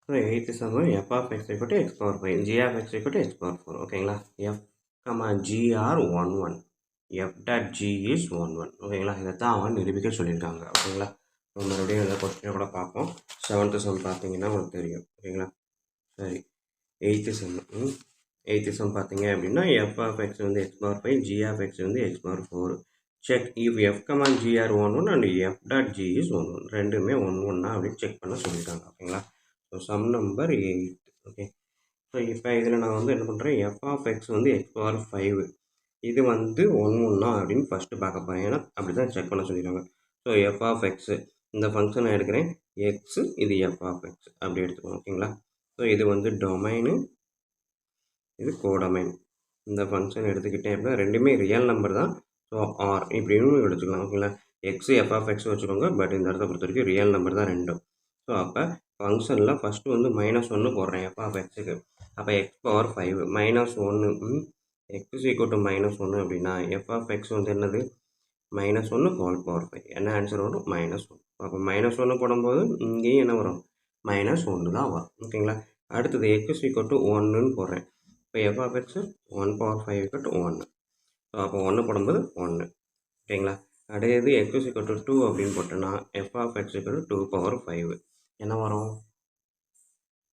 So 8th sum f of x equal to x power 5, g of x equal to x power 4. ஓகேங்களா? f, g are 1 1. f dot g is 1 1. ஓகேங்களா? இதை தான் அவன் நிரூபிக்க சொல்லியிருக்காங்க. ஓகேங்களா? மறுபடியும் இந்த கொஸ்டினை கூட பார்ப்போம். 7th sum பார்த்தீங்கன்னா உங்களுக்கு தெரியும். ஓகேங்களா? சரி, 8th sum 8th sum பார்த்தீங்க அப்படின்னா f of x வந்து x power 5, g of x வந்து x power 4. Check if f, g are 1 1 and f dot g is 1 1. ரெண்டுமே 1 1 அப்படின்னு செக் பண்ண சொல்லியிருக்காங்க. ஓகேங்களா? So sum number 8. Okay, so இப்போ இதில் நான் வந்து என்ன பண்ணுறேன், எஃப் ஆஃப் எக்ஸ் வந்து எக்ஸ் பவர் 5 இது வந்து 1 1 அப்படின்னு ஃபஸ்ட்டு பார்க்க போகிறேன். ஏன்னா அப்படி தான் செக் பண்ண சொல்லிடுறாங்க. ஸோ எஃப் ஆஃப் எக்ஸு இந்த ஃபங்க்ஷனை எடுக்கிறேன், எக்ஸு இது எஃப் ஆஃப் எக்ஸ் அப்படி எடுத்துக்கணும். ஓகேங்களா? ஸோ இது வந்து டொமைனு, இது கோடொமைன். இந்த ஃபங்க்ஷன் எடுத்துக்கிட்டேன் அப்படின்னா ரெண்டுமே ரியல் நம்பர் தான். ஸோ ஆர் இப்படின்னு எடுத்துக்கலாம். ஓகேங்களா? எக்ஸு எஃப் ஆஃப் எக்ஸ் வச்சுக்கோங்க, பட் இந்த இடத்த பொறுத்த வரைக்கும் ரியல் நம்பர் தான் ரெண்டும். ஸோ அப்போ ஃபங்க்ஷனில் ஃபஸ்ட்டு வந்து -1 போடுறேன் எஃப் ஆஃப் எக்ஸுக்கு. அப்போ X power 5 -1 X is equal to -1 அப்படின்னா எஃப் ஆஃப் எக்ஸ் வந்து என்னது, -1 ஹோல் பவர் 5. என்ன ஆன்சர் வரும், -1. அப்போ -1 போடும்போது இங்கேயும் என்ன வரும், -1 தான் வரும். ஓகேங்களா? அடுத்தது எக்ஸ் இஸ் ஈக்குவல் டு 1ன்னு போடுறேன். இப்போ f of x 1 power 5 equal to 1. So அப்போ 1 போடும்போது 1. ஓகேங்களா? அடுத்தது எக்ஸ் இஸ் ஈக்குவல் டு 2 அப்படின்னு போட்டோன்னா f of X equal to 2 power 5 என்ன வரும்,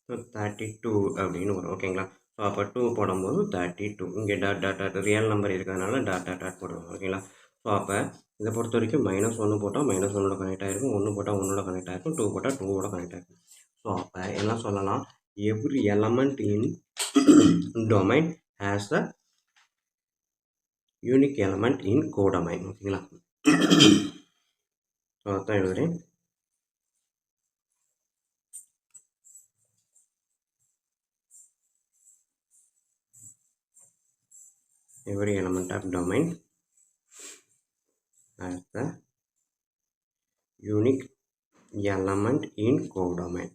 32 அப்படின்னு வரும். ஓகேங்களா? ஸோ அப்போ 2 போடும்போது 32. இங்கே dot dot dot real number இருக்கிறதுனால டாட் டாட் டாட் போடுவோம். ஓகேங்களா? ஸோ அப்போ இதை பொறுத்த வரைக்கும் -1 போட்டால் -1ஓட கனெக்ட் ஆகிருக்கும், 1 போட்டால் 1ஓட கனெக்ட் ஆகிருக்கும், 2 போட்டால் 2ஓட கனெக்ட் ஆகிருக்கும். ஸோ அப்போ என்ன சொல்லலாம், every element in domain has a unique element in codomain. ஓகேங்களா? ஸோ அதான் எழுதுகிறேன். Every element of domain has the unique element in codomain.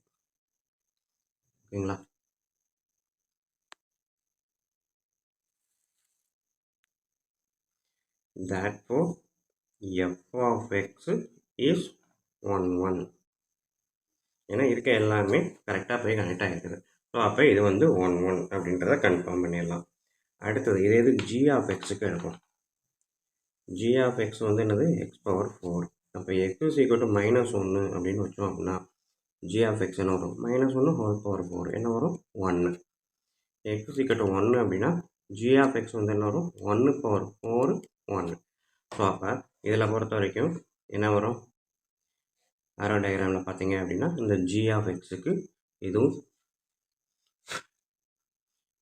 ஓகேங்களா? Therefore f of x is 1 1. ஏன்னா இருக்க எல்லாமே கரெக்டாக போய் கனெக்ட் ஆகிருக்குது. ஸோ அப்போ இது வந்து 1 1 அப்படின்றத கன்ஃபார்ம் பண்ணிடலாம். அடுத்தது இதே இது g of xக்கு இருக்கும். g of x வந்து என்னது, எக்ஸ் பவர் 4. அப்போ எக்ஸ் இஸ் ஈக்குவல் டு -1 அப்படின்னு வச்சோம் அப்படின்னா g of x என்ன வரும், -1 ஹோல் பவர் 4 என்ன வரும், 1. x இஸ் ஈக்குவல் டு 1 அப்படின்னா g of x வந்து என்ன வரும், 1 பவர் 4 1. ஸோ அப்போ இதில் பொறுத்த வரைக்கும் என்ன வரும், ஆரோ டயக்ராமில் பார்த்தீங்க அப்படின்னா இந்த g of xக்கு இதுவும்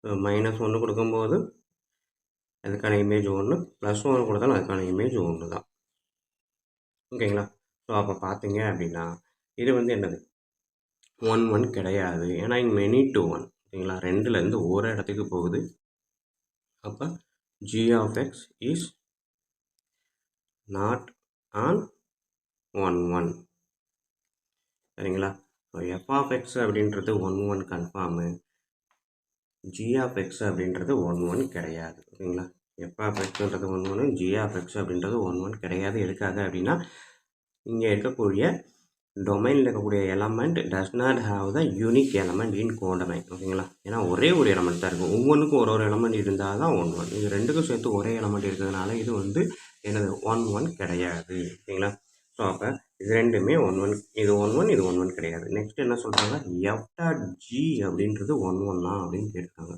-1 கொடுக்கும்போது அதுக்கான இமேஜ் 1, +1 கொடுத்தாலும் அதுக்கான இமேஜ் 1 தான். ஓகேங்களா? ஸோ அப்போ பார்த்தீங்க அப்படின்னா இது வந்து என்னது, 1 1 கிடையாது. ஏன்னா இங்கே மெனி டு 1. ஓகேங்களா? 2லேருந்து ஒரு இடத்துக்கு போகுது. அப்போ g of x is not on 1 1. சரிங்களா? ஸோ f of x அப்படின்றது 1 1 கன்ஃபார்மு, g of x அப்படின்றது 1 1 கிடையாது. ஓகேங்களா? f of xன்றது 1 1, g of x அப்படின்றது 1 1 கிடையாது. எதுக்காக அப்படின்னா இங்கே இருக்கக்கூடிய டொமைனில் இருக்கக்கூடிய element does not have the unique element in codomain. ஓகேங்களா? ஏன்னா ஒரே ஒரு எலமெண்ட் தான் இருக்கும். ஒவ்வொன்றுக்கும் ஒரு எலமெண்ட் இருந்தால் தான் 1 1. இது ரெண்டுக்கும் சேர்த்து ஒரே எலமெண்ட் இருக்கிறதுனால இது வந்து என்னது 1 1 கிடையாது. ஓகேங்களா? ஸோ அப்போ இது ரெண்டுமே 1 1, இது 1 1, இது 1 1 கிடையாது. நெக்ஸ்ட் என்ன சொல்கிறாங்க, எஃப் டாட் ஜி அப்படின்றது 1 1 அப்படின்னு கேட்டிருக்காங்க.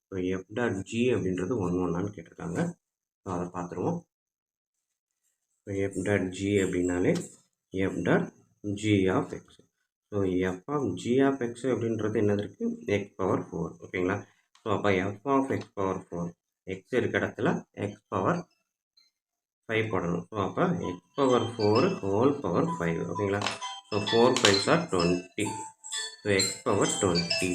ஸோ எஃப் டாட் ஜி அப்படின்றது 1 1 கேட்டிருக்காங்க. ஸோ அதை பார்த்துருவோம். ஸோ எஃப் டாட் ஜி அப்படின்னாலே F dot g of x. So f of g of x அப்படின்றது என்னது இருக்குது, x பவர் 4. ஓகேங்களா? ஸோ அப்போ f of x power 4 x இருக்க இடத்துல x பவர் 5 போடணும். ஸோ அப்போ x பவர் 4 ஹோல் பவர் 5. ஓகேங்களா? So 4 5s are 20. So x power 20.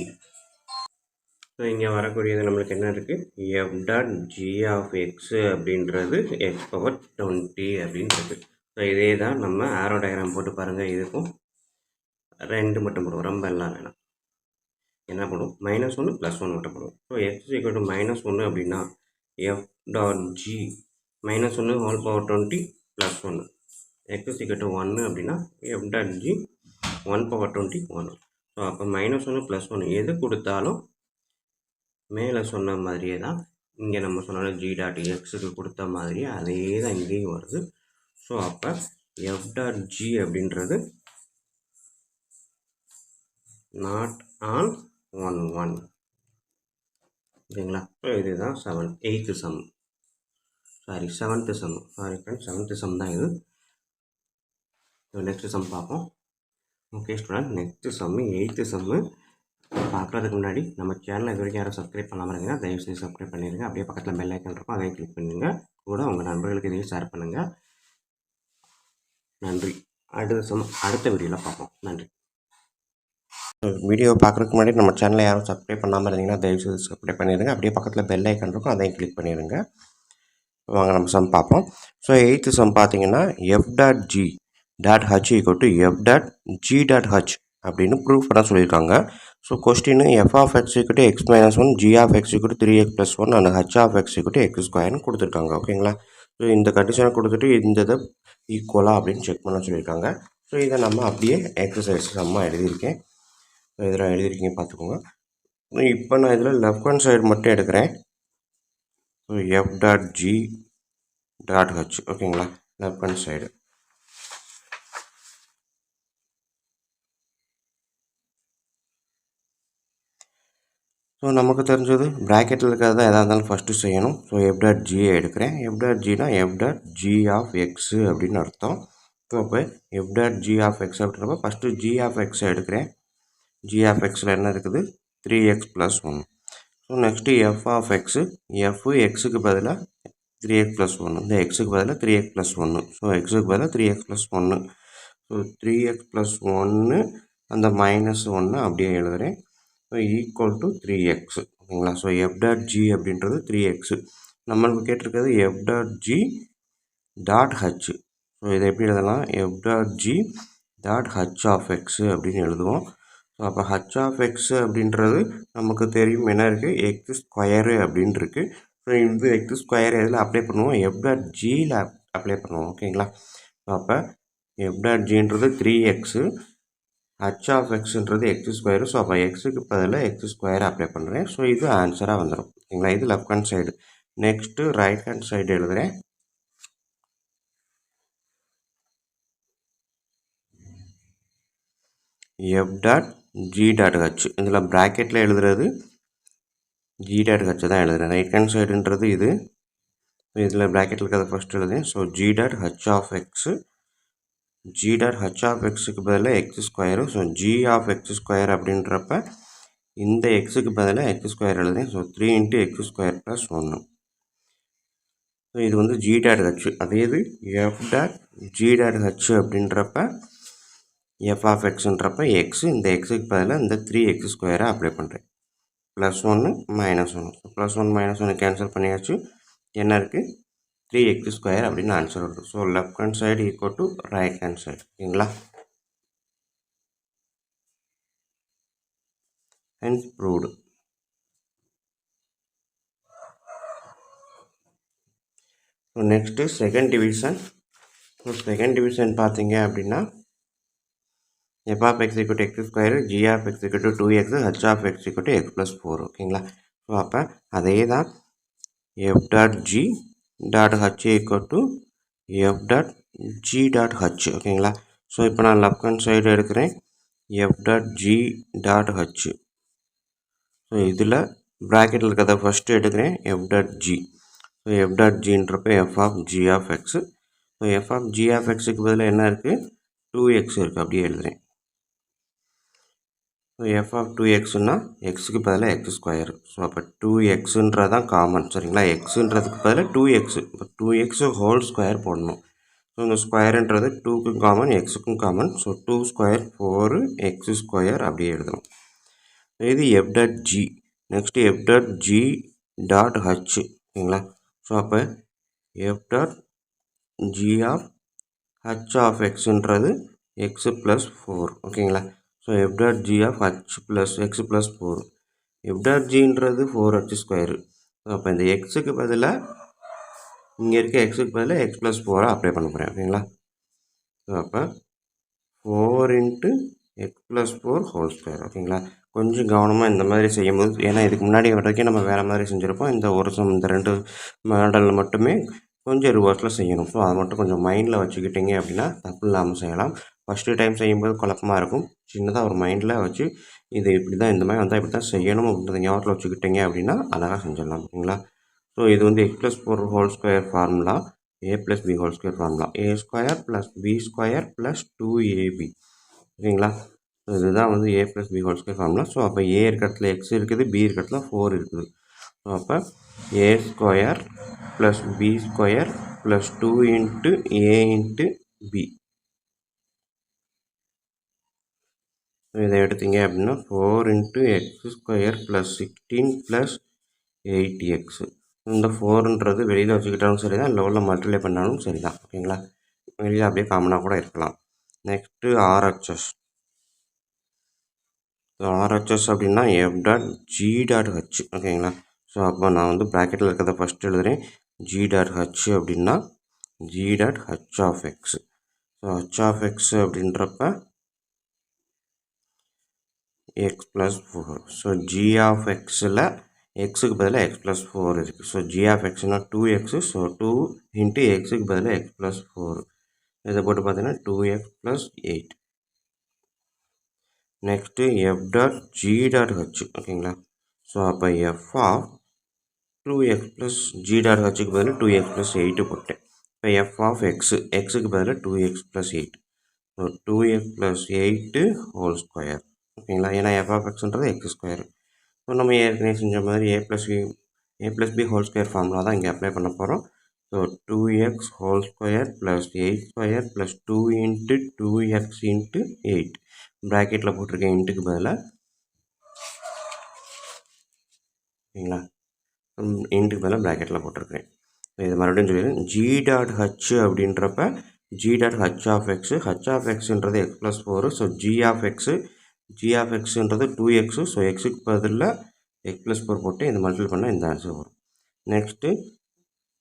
So இங்கே வரக்கூடியது நம்மளுக்கு என்ன இருக்குது, f dot g of x அப்படின்றது x பவர் 20 அப்படின்னு இருக்குது. ஸோ இதே தான் நம்ம ஆரோ டயக்ராம் போட்டு பாருங்கள். இதுக்கும் 2 மட்டும் போடுவோம், ரொம்ப எல்லாம் வேணாம். என்ன பண்ணுவோம், -1 +1 மட்டும் போடுவோம். ஸோ x ஈக்குவல் டு -1 அப்படின்னா f dot g -1 whole power 20 +1. x equal to 1 அப்படின்னா f dot g 1 power 20 1. So so அப்போ -1 +1 எது கொடுத்தாலும் மேலே சொன்ன மாதிரியே தான் இங்கே நம்ம சொன்னாலும் ஜி டாட் எக்ஸுக்கு கொடுத்த மாதிரியே அதே தான் இங்கேயும் வருது. ஸோ அப்போ எஃப் டாட் ஜி அப்படின்றது நாட் ஆன் 1 1 ஓகேங்களா. ஸோ இதுதான் 8th sum, sorry 7th sum, sorry friends 7th sum தான் இது. நெக்ஸ்ட் சம் பார்ப்போம். Okay student, next sum 8th sum பார்க்குறதுக்கு முன்னாடி நம்ம சேனலை இது வரைக்கும் யாரும் சப்ஸ்கிரைப் பண்ணாமல் இருந்தீங்கன்னா தயவுசெய்து சப்ஸ்கிரைப் பண்ணிடுங்க. அப்படியே பக்கத்தில் பெல் ஐக்கன் இருக்கும், அதையும் கிளிக் பண்ணுங்கள். கூட உங்கள் நண்பர்களுக்கு இதையும் ஷேர் பண்ணுங்கள். நன்றி. அடுத்த வீடியோவில் பார்ப்போம். நன்றி. வீடியோ பார்க்குறதுக்கு முன்னாடி நம்ம சேனலை யாரும் சப்ஸ்கிரைப் பண்ணாமல் இருந்தீங்கன்னா தயவுசெய்து சப்ஸ்கிரைப் பண்ணிடுங்க. அப்படியே பக்கத்தில் பெல் ஐக்கன் இருக்கும், அதையும் கிளிக் பண்ணிடுங்க. வாங்க நம்ம சம் பார்ப்போம். ஸோ 8th சம் பார்த்தீங்கன்னா f dot G dot H equal to F dot G dot h அப்படின்னு ப்ரூஃப் பண்ண சொல்லியிருக்காங்க. So question f of X equal to x minus 1, g of X equal to 3x + 1 and h of X equal to x ஸ்கொயர்னு கொடுத்துருக்காங்க. ஓகேங்களா. So இந்த கண்டிஷனை கொடுத்துட்டு இந்த இதை ஈக்குவலா அப்படின்னு செக் பண்ண சொல்லியிருக்காங்க. ஸோ இதை நம்ம அப்படியே எக்ஸசைஸ் சம்மா எழுதியிருக்கேன். ஸோ இதில் எழுதியிருக்கீங்க பார்த்துக்கோங்க. இப்போ நான் இதில் லெஃப்ட் ஹேண்ட் சைடு மட்டும் எடுக்கிறேன். So F dot G dot H ஓகேங்களா, லெஃப்ட் ஹேண்ட் சைடு. ஸோ நமக்கு தெரிஞ்சது ப்ராக்கெட்டில் இருக்கிறது எதாக இருந்தாலும் ஃபஸ்ட்டு செய்யணும். ஸோ எஃப் டாட் ஜியை எடுக்கிறேன். எஃப் டாட் ஜினா f dot G of x அப்படின்னு அர்த்தம். ஸோ அப்போ F dot G of X அப்படின்றப்ப ஃபஸ்ட்டு ஜி ஆஃப் எக்ஸை எடுக்கிறேன். ஜி ஆஃப் எக்ஸில் என்ன இருக்குது, 3x + 1. So next f of x, எக்ஸுக்கு பதிலாக 3x + 1, இந்த எக்ஸுக்கு பதிலாக 3x + 1. ஸோ எக்ஸுக்கு பதிலாக 3x + 1. ஸோ 3x + 1 அந்த -1 அப்படியே எழுதுகிறேன். ஸோ ஈக்குவல் டு 3x ஓகேங்களா. ஸோ எஃப் டாட் ஜி அப்படின்றது 3x. நம்மளுக்கு கேட்டிருக்கிறது F dot G dot H. So இதை எப்படி எழுதலாம், F dot G dot H of x அப்படின்னு எழுதுவோம். ஸோ அப்போ ஹச் ஆஃப் எக்ஸு அப்படின்றது நமக்கு தெரியும் என்ன இருக்குது, எக்ஸ் ஸ்கொயரு அப்படின்னு இருக்குது. ஸோ இந்த எக்ஸ் ஸ்கொயர் எதில் அப்ளை பண்ணுவோம், எஃப் டாட் ஜியில் அப்ளை பண்ணுவோம். ஓகேங்களா. ஸோ அப்போ எஃப் டாட் ஜின்றது 3x, ஹச் ஆஃப் எக்ஸுன்றது எக்ஸ் ஸ்கொயரு. ஸோ அப்போ எக்ஸுக்கு பதிலாக எக்ஸ் ஸ்கொயர் அப்ளை பண்ணுறேன். ஸோ இது ஆன்சராக வந்துடும். ஓகேங்களா. இது left hand side. Next right hand side எழுதுகிறேன். F dot G dot H, இதில் ப்ராக்கெட்டில் எழுதுறது ஜி டாட் ஹச் தான் எழுதுகிறேன். ரைட் ஹேண்ட் சைடுன்றது இது. இதில் ப்ராக்கெட்டில் இருக்கிறத ஃபஸ்ட் எழுதுறேன். So g dot H of x, g dot H of எக்ஸுக்கு பதிலாக x square. So G of x square அப்படின்றப்ப இந்த எக்ஸுக்கு பதிலாக எக்ஸ் ஸ்கொயர் எழுதுறேன். So 3 × x² + 1. ஸோ இது வந்து ஜி டாட் ஹச். அதே இது F dot G dot h அப்படின்றப்ப எஃப் ஆஃப் எக்ஸுன்றப்ப எக்ஸு, இந்த எக்ஸுக்கு பதிலாக இந்த 3x² அப்ளை பண்ணுறேன். +1 -1. +1 -1 கேன்சல் பண்ணியாச்சு. என்ன இருக்குது, 3x² அப்படின்னு ஆன்சர் வருது. So left hand side equal to right hand side. ஓகேங்களா. Hence proved. So next second division. So second division பார்த்தீங்க அப்படின்னா F of X equal to X square, G of X equal to 2x, H of X equal to X + 4. ஓகேங்களா. So அப்போ அதே தான் F dot G dot H equal to F dot G dot H. ஓகேங்களா. So இப்போ நான் left hand side எடுக்கிறேன். F dot G dot H. So இதில் ப்ராக்கெட்டில் இருக்கிறத ஃபஸ்ட்டு எடுக்கிறேன், F dot G. So F dot ஜின்றப்போ F of G of X. So F of G of எக்ஸுக்கு பதிலாக என்ன இருக்குது, 2x இருக்குது, அப்படியே எழுதுகிறேன். ஸோ எஃப் ஆஃப் 2xன்னா எக்ஸுக்கு பதிலாக எக்ஸ் ஸ்கொயர். ஸோ அப்போ 2xன்றது தான் காமன். சரிங்களா. எக்ஸுன்றதுக்கு பதிலாக 2x. இப்போ 2x ஹோல் ஸ்கொயர் போடணும். ஸோ இந்த ஸ்கொயருன்றது 2க்கும் காமன், எக்ஸுக்கும் காமன். ஸோ 2² 4x² அப்படியே எழுதணும். இது F dot G. Next F dot G dot H. ஓகேங்களா. ஸோ அப்போ F dot G of H of எக்ஸுன்றது எக்ஸ் + 4. ஓகேங்களா. So F dot G of H plus X + 4. F dot ஜின்றது 4h². So அப்போ இந்த எக்ஸுக்கு பதிலாக இங்கே இருக்க எக்ஸுக்கு பதிலாக x + 4 அப்ளை பண்ண போகிறேன். ஓகேங்களா. ஸோ அப்போ 4 × எக்ஸ் ப்ளஸ் 4 ஹோல் ஸ்கொயர். ஓகேங்களா? கொஞ்சம் கவனமாக இந்த மாதிரி செய்யும்போது, ஏன்னா இதுக்கு முன்னாடி வரைக்கும் நம்ம வேறு மாதிரி செஞ்சுருப்போம். இந்த 2 மாடலில் மட்டுமே கொஞ்சம் ரிவர்ஸில் செய்யணும். ஸோ அதை மட்டும் கொஞ்சம் மைண்டில் வச்சுக்கிட்டிங்க அப்படின்னா தப்பு இல்லாமல் செய்யலாம். ஃபஸ்ட்டு டைம் செய்யும்போது குழப்பமாக இருக்கும். சின்னதாக ஒரு மைண்டில் வச்சு இது இப்படி தான், இந்த மாதிரி வந்தால் இப்படி தான் செய்யணும் அப்படின்றத ஞாபகத்தில் வச்சுக்கிட்டிங்க அப்படின்னா அழகாக செஞ்சிடலாம். ஓகேங்களா? ஸோ இது வந்து X plus 4 whole square formula, A plus B whole square formula, A square plus B square plus 2ab. ஓகேங்களா? ஸோ இதுதான் வந்து A plus B whole square formula. So அப்போ ஏ இருக்க இடத்துல எக்ஸ் இருக்குது, பி இருக்க இடத்துல 4 இருக்குது. ஸோ அப்போ A square plus B square plus 2 into A into B. இதை எடுத்தீங்க அப்படின்னா 4 into X square plus 16 plus 8x. இந்த 4ன்றது வெளியில் வச்சுக்கிட்டாலும் சரி தான், இல்லை உள்ள மல்டிப்ளை பண்ணாலும் சரி தான். ஓகேங்களா? வெளியில் அப்படியே காமனாக கூட இருக்கலாம். Next RHS. ஸோ ஆர்ஹெச்எஸ் அப்படின்னா F dot G dot H. ஓகேங்களா? ஸோ அப்போ நான் வந்து ப்ராக்கெட்டில் இருக்கிறத ஃபஸ்ட்டு எழுதுகிறேன். ஜி டாட் ஹச் அப்படின்னா G dot H of X. So H of X அப்படின்றப்ப X plus 4. So G of எக்ஸில் எக்ஸுக்கு பதிலாக எக்ஸ் ப்ளஸ் 4 இருக்குது. ஸோ ஜி ஆஃப் எக்ஸ்னால் 2x. ஸோ 2 இன்ட்டு எக்ஸுக்கு பதிலாக எக்ஸ் ப்ளஸ் 4. இதை போட்டு பார்த்தீங்கன்னா 2x plus 8. Next F dot G dot H. ஓகேங்களா? ஸோ அப்போ F of 2x plus G dot ஹச்சுக்கு பதிலாக 2x ப்ளஸ் 8 போட்டேன். இப்போ எஃப் ஆஃப் எக்ஸுக்கு பதிலாக 2x plus 8. So 2x plus 8 whole square. ஓகேங்களா? ஏன்னா எஃப் ஆஃப் எக்ஸ்ன்றது எக்ஸ் ஸ்கொயர். ஸோ நம்ம ஏற்கனவே செஞ்ச மாதிரி a plus B whole square formula தான் இங்கே அப்ளை பண்ண போகிறோம். So 2x whole square plus 8 square plus 2 into 2x into 8. ப்ராக்கெட்டில் போட்டிருக்கேன் இன்ட்டுக்கு பதிலாக. ஓகேங்களா? இன்ட்டுக்கு பதிலாக ப்ராக்கெட்டில் போட்டிருக்கேன். ஸோ இது மறுபடியும் சொல்லிடுறேன். ஜி டாட் ஹச் அப்படின்றப்ப g dot H of x, h of எக்ஸுன்றது x plus 4. So G of எக்ஸுன்றது 2x. ஸோ எக்ஸுக்கு பதிலாக எக்ஸ் ப்ளஸ் 4 போட்டு இதை மல்டிபிள் பண்ணால் இந்த ஆன்சர் வரும். நெக்ஸ்ட்டு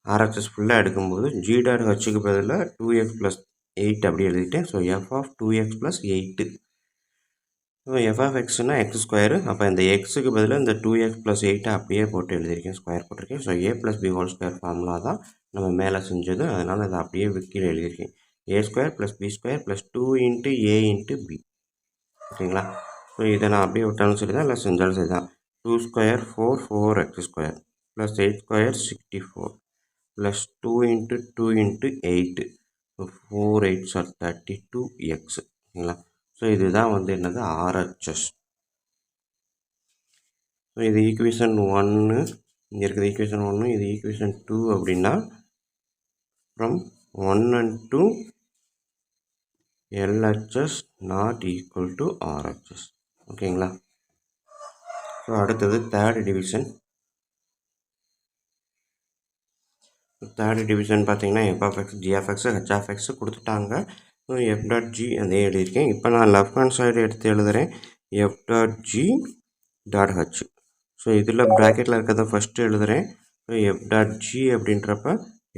ஆர்ஹெச்எஸ் ஃபுல்லாக எடுக்கும்போது ஜி டாட் ஹச்சுக்கு பதிலாக 2x ப்ளஸ் 8 அப்படி எழுதிட்டேன். So F of 2x plus 8. So F of எக்ஸ்னால் எக்ஸ் ஸ்கொயரு. அப்போ இந்த எக்ஸுக்கு பதிலாக இந்த 2x ப்ளஸ் 8 அப்படியே போட்டு எழுதியிருக்கேன், ஸ்கொயர் போட்டிருக்கேன். So a plus B whole square formula தான் நம்ம மேலே செஞ்சது. அதனால் அதை அப்படியே கீழே எழுதியிருக்கேன். A square plus B square plus 2 into A into b. ஓகேங்களா? ஸோ இதை நான் அப்படியே விட்டாலும் சரி தான், இல்லை செஞ்சாலும் சரி தான். 2 square 4x square plus 8 square 64 plus 2 into 2 into 8. So 4 8s are 32x. ஓகேங்களா? ஸோ இதுதான் வந்து என்னது ஆர்ஹெச்எஸ். ஸோ இது ஈக்குவேஷன் 1, இங்கே இருக்குது ஈக்குவேஷன் 1, இது ஈக்குவேஷன் 2 அப்படின்னா from 1 and 2 LHS not equal to RHS. ஓகேங்களா? ஸோ அடுத்தது தேர்ட் டிவிஷன். பார்த்தீங்கன்னா f of x, g of x, h of x கொடுத்துட்டாங்க. ஸோ எஃப் டாட் ஜி அதே எழுதியிருக்கேன். இப்போ நான் லெஃப்ட் ஹேண்ட் சைடு எடுத்து எழுதுகிறேன். F dot G dot H. So இதில் ப்ராக்கெட்டில் இருக்கிறத ஃபஸ்ட்டு எழுதுகிறேன். ஸோ எஃப் டாட் ஜி அப்படின்றப்ப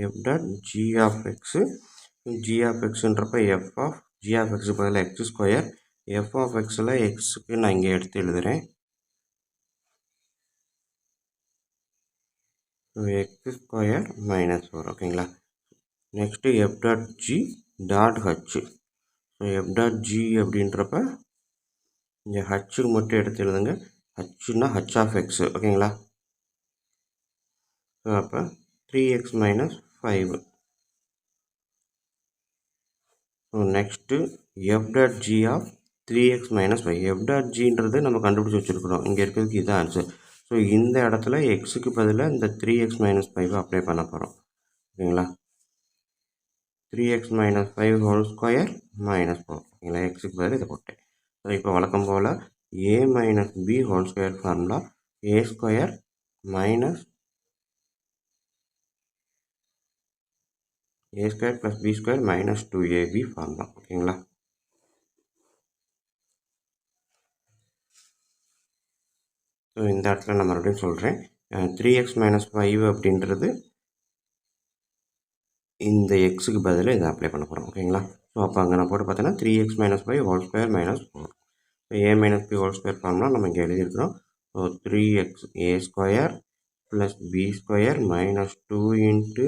f dot G of x, g of எக்ஸுன்றப்ப எஃப் ஆஃப் ஜி ஆஃப் எக்ஸுக்கு பதிலாக எக்ஸ் ஸ்கொயர். எஃப் ஆஃப் எக்ஸில் எக்ஸுக்கு நான் இங்கே எடுத்து எழுதுகிறேன். So x square minus 4. ஓகேங்களா? Next F dot G dot H. So F dot g அப்படின்றப்ப இங்கே ஹச்சுக்கு மட்டும் எடுத்து எழுதுங்க. ஹச்சுன்னா ஹச் ஆஃப் எக்ஸு. ஓகேங்களா? ஸோ அப்போ 3x minus 5. So next F dot G of 3x minus 5. F dot ஜின்றது நம்ம கண்டுபிடிச்சி வச்சுருக்கிறோம். இங்கே இருக்கிறதுக்கு இதுதான் ஆன்சர். ஸோ இந்த இடத்துல எக்ஸுக்கு பதிலாக இந்த 3x மைனஸ் 5 அப்ளை பண்ண போகிறோம். ஓகேங்களா? 3x minus 5 whole square minus 4. ஓகேங்களா? எக்ஸுக்கு பதிலாக இதை போட்டேன். ஸோ இப்போ வழக்கம் போல் a minus b whole square formula, A square minus a square plus B square minus 2ab formula. ஓகேங்களா? ஸோ இந்த இடத்துல நான் மறுபடியும் சொல்கிறேன். 3x மைனஸ் 5 அப்படின்றது இந்த எக்ஸுக்கு பதிலாக இதை அப்ளை பண்ண போகிறோம். ஓகேங்களா? ஸோ அப்போ அங்கே நான் போட்டு பார்த்தீங்கன்னா 3x minus 5 whole square minus 4. a minus b whole square formula நம்ம இங்கே எழுதியிருக்கிறோம். So 3xa square plus b square minus 2 into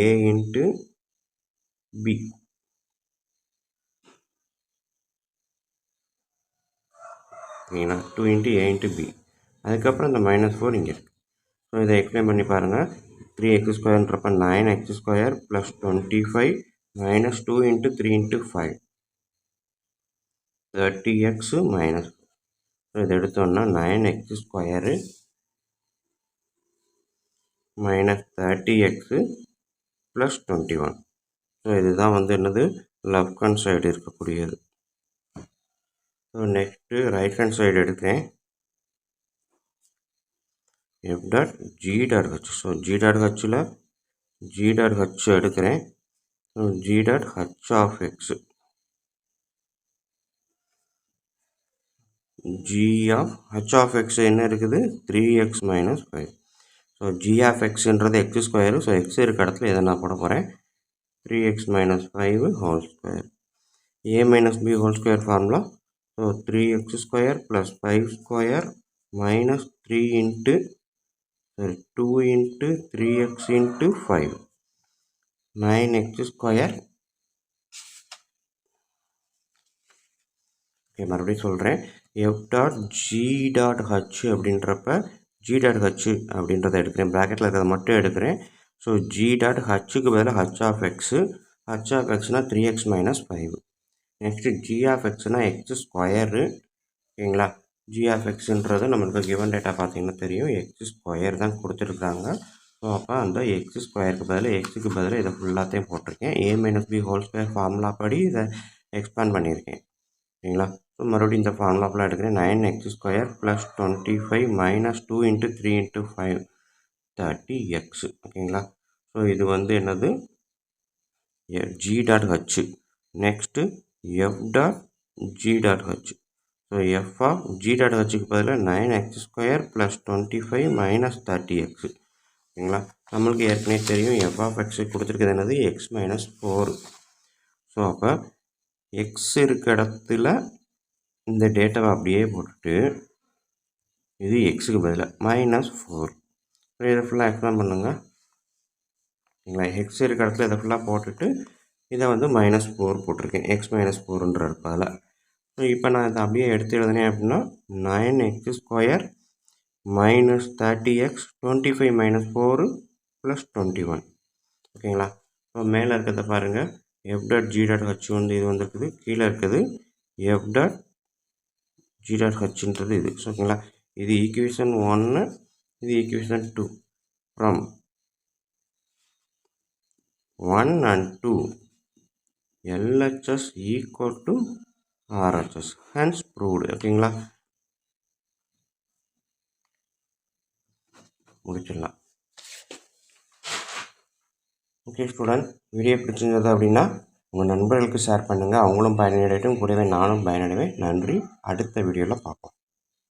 a into b. ஓகேங்களா, 2 இன்ட்டு a இன்ட்டு b. அதுக்கப்புறம் இந்த -4 இங்கே இருக்குது. ஸோ இதை எக்ஸ்பிளைன் பண்ணி பாருங்கள். 3x ஸ்கொயர்ன்றப்ப 9x square plus 25 minus 2 into 3 into 5 30x minus. So இதை எடுத்தோன்னா 9x square minus 30x plus 21. So இதுதான் வந்து என்னது லெஃப்ட் ஹேண்ட் சைடு இருக்கக்கூடியது. So next right hand side எடுக்கிறேன். f dot g dot h. So g dot hல g dot h எடுக்கிறேன். So g dot h of x g of h of x என்ன இருக்குது 3x minus 5. So g of xன்றது x square. So x இருக்க இடத்துல எதை நான் போட போகிறேன் 3x minus 5 whole square. a minus b whole square formula. So 3x square plus 5 square minus 3 into 2 into 3x into 5 9x square. Okay, மறுபடியும் சொல்கிறேன். f dot g dot h அப்படின்றப்ப g dot h அப்படின்றத எடுக்கிறேன். ப்ராக்கெட்டில் இருக்கிறத மட்டும் எடுக்கிறேன். So g dot hக்கு பதிலாக h of x. h of xனால் 3x minus 5. Next g of xனால் x ஸ்கொயரு. ஓகேங்களா, g ஆஃப் எக்ஸுன்றது நம்மளுக்கு கிவன் டேட்டா பார்த்தீங்கன்னா தெரியும், எக்ஸ் ஸ்கொயர் தான் கொடுத்துருக்குறாங்க. ஸோ அப்போ அந்த எக்ஸ் ஸ்கொயருக்கு பதில் எக்ஸுக்கு பதில் இதை ஃபுல்லாத்தையும் போட்டிருக்கேன். a minus b whole square formula படி இதை எக்ஸ்பேண்ட் பண்ணியிருக்கேன். ஓகேங்களா, ஸோ மறுபடியும் இந்த ஃபார்முலா ஃபுல்லாக எடுக்கிறேன். 9x square plus 25 minus 2 into 3 into 5 30x. ஓகேங்களா, ஸோ இது வந்து என்னது g dot h. Next f dot g dot h. So f of g dot hக்கு பதிலாக 9x square plus 25 minus 30x. ஓகேங்களா, நம்மளுக்கு ஏற்கனவே தெரியும் f ஆஃப் x கொடுத்துருக்குது என்னது x மைனஸ் 4. ஸோ அப்போ x இருக்க இடத்துல இந்த டேட்டாவை அப்படியே போட்டுட்டு இது எக்ஸுக்கு பதிலாக மைனஸ் 4. ஸோ இதை ஃபுல்லாக எக்ஸ்பிளைன் பண்ணுங்கள். ஓகேங்களா, எக்ஸ் இருக்க இடத்துல இதை ஃபுல்லாக போட்டுட்டு இதை வந்து -4 போட்டிருக்கேன். எக்ஸ் மைனஸ் 4ன்ற இருப்பதில். ஸோ இப்போ நான் இதை அப்படியே எடுத்து எழுதினேன் அப்படின்னா 9x square minus 30x 25 minus 4 plus 21. ஓகேங்களா, ஸோ மேலே இருக்கிறத பாருங்கள். f dot g dot h வந்து இது வந்துருக்குது. கீழே இருக்குது f டாட் g டாட் hன்றது இது. ஸோ ஓகேங்களா, இது ஈக்குவேஷன் 1, இது equation 2. From 1 and 2 LHS equal to RHS, hence proved. ஓகேங்களா, முடிச்சிடலாம். ஓகே ஸ்டூடெண்ட், வீடியோ பிடிச்சிருந்தது அப்படின்னா உங்கள் நண்பர்களுக்கு ஷேர் பண்ணுங்கள். அவங்களும் பயனடையட்டும், கூடவே நானும் பயனடைவேன். நன்றி. அடுத்த வீடியோவில் பார்ப்போம்.